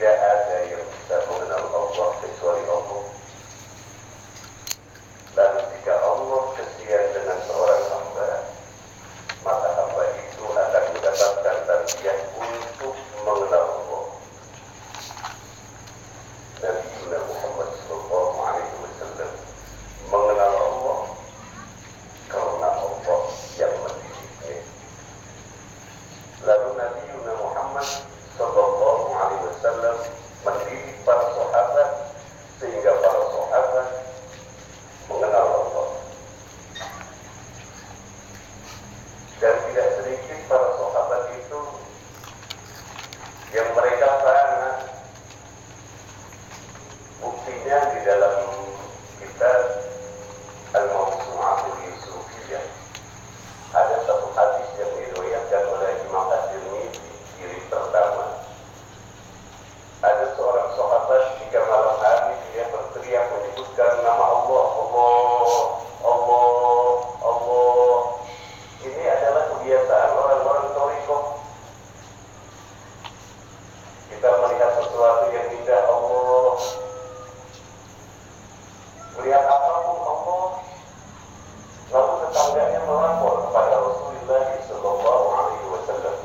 tidak ada yang bisa mengenal Allah kecuali Allah. Dan jika Allah kesian dengan seorang hamba, maka hamba itu akan mendapatkan tarbiyah untuk mengenal Allah. Nabi Muhammad sallallahu alaihi wasallam mengenal Allah karena Allah yang mendidiknya. Lalu Nabi Muhammad sallallahu alaihi wasallam mendidik para sahabat sehingga para sahabat mengenal Allah. Dan tidak sedikit para sahabat itu yang mereka fana. Buktinya di dalam kitab Al-Mawsu'atul Yusufiyah ada satu hadis yang diriwayatkan oleh Imam At-Tirmidzi jilid pertama. Ada seorang sahabat jika malam hari dia berteriak menyebutkan nama Allah, Allah, Allah, Allah. Ini adalah kebiasaan orang-orang thariqah. Kita melihat sesuatu yang indah, Allah. Melihat apapun Allah. Lalu tetangganya melapor kepada Rasulullah sallallahu alaihi wasallam.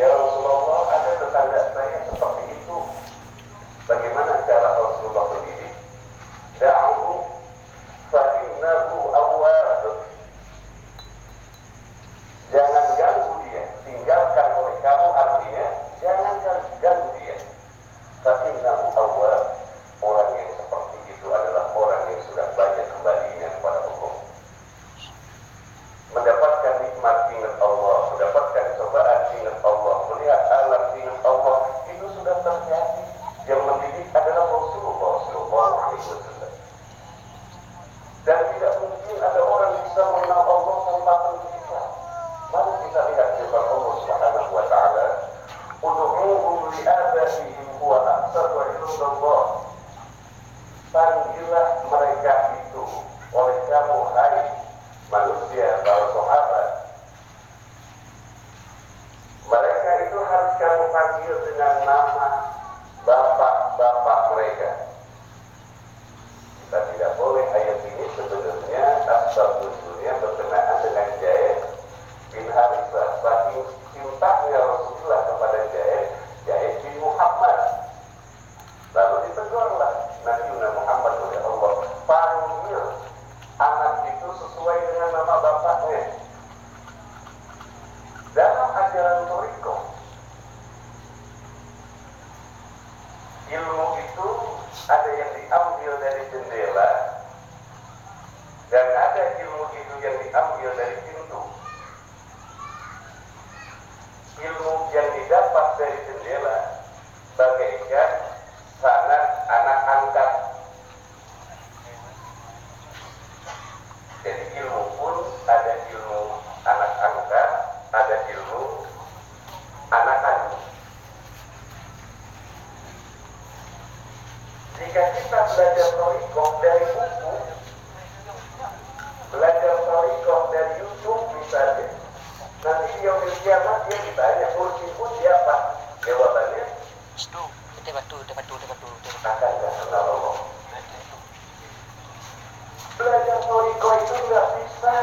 Ya Rasulullah, ada tetangga saya seperti itu. Bagaimana cara Rasulullah mendidik? Da'uhu fa innahu awwab. Jangan ganggu dia, tinggalkan oleh kamu, artinya jangan ganggu dia. Fa innahu awwab. Orang yang seperti itu adalah orang yang sudah banyak kembalinya kepada Allah. Mendapatkan nikmat ingat Allah, mendapatkan cobaan ingat Allah, melihat alam ingat Allah, itu sudah terjadi. Yang mendidik adalah Rasulullah sallallahu alaihi wasallam. Dan tidak mungkin ada orang bisa mengenal Allah tanpa pendidikan. Mari kita lihat firman Allah Subhanahu wa taala, "Ud'uuhum li'abaihim huwa aqsatu 'indallah." Panggillah mereka itu oleh kamu, hai manusia, para sahabat. Mereka itu harus kamu panggil dengan nama bapak-bapak mereka. Kita tidak boleh ayat ini sebenarnya asbab nuzulnya berkenaan dengan Zaid bin Harithah. Saking cintanya Rasulullah kepada Zaid bin Muhammad. Lalu ditegurlah Nabi Muhammad oleh Allah, panggil anak itu sesuai dengan nama bapaknya. Dalam ajaran thariqah, ilmu itu ada yang diambil dari jendela dan ada ilmu itu yang diambil dari pintu. Ilmu yang didapat dari jendela bagaikan sanad anak angkat. Jadi ilmu pun ada ilmu anak angkat, ada ilmu anak kandung. Jika kita belajar thariqah dari buku, belajar thariqah dari YouTube misalnya, nanti di yaumil kiamat dia ditanya, kursimu siapa? Jawabannya akan gak kenal Allah. Belajar thariqah itu nggak bisa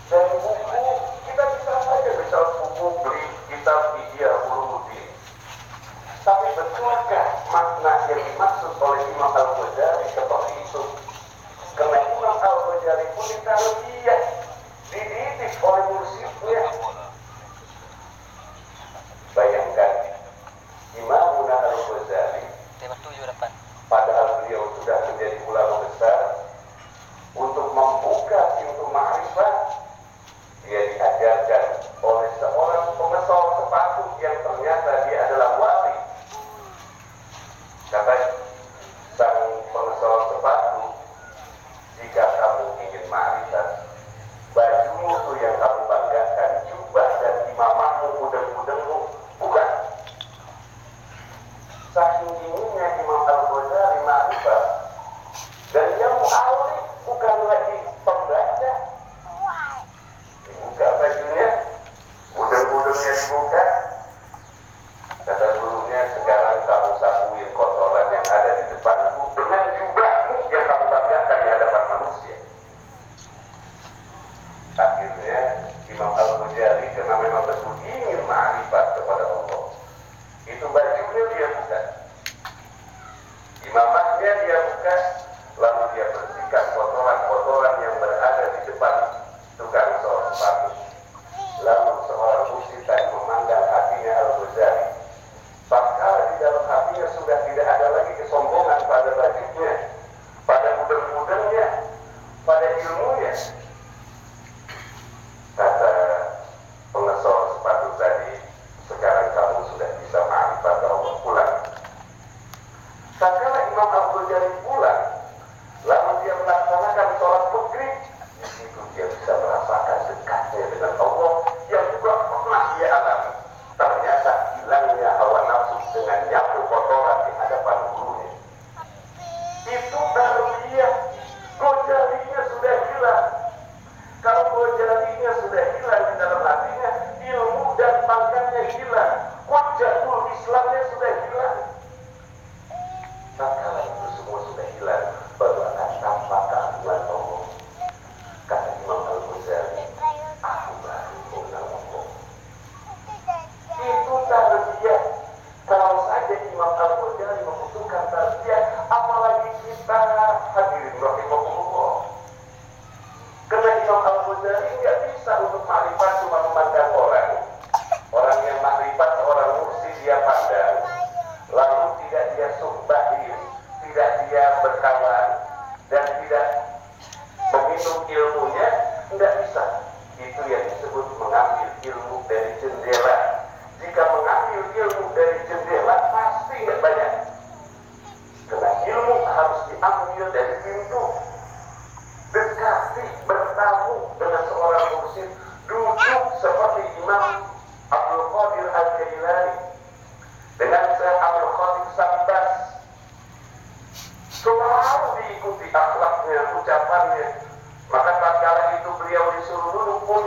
dari buku. Kita bisa saja bisa buku beli kitab Ihya Ulumuddin. Tapi betulkah makna yang dimaksud oleh Imam Al-Ghazali seperti itu? Karena Imam Al-Ghazali pun ditarbiyah, dididik oleh mursyidnya. Bayangkan Imam Al-Ghazali, padahal beliau sudah menjadi ulama besar, untuk membuka pintu ma'rifat, dia diajarkan oleh seorang pengesol sepatu yang ternyata dia adalah wali. Kata sang pengesol sepatu, jika kamu ingin ma'rifat, bajumu itu yang kamu banggakan, kelaparannya. Maka tatkala itu beliau disuruh duduk pun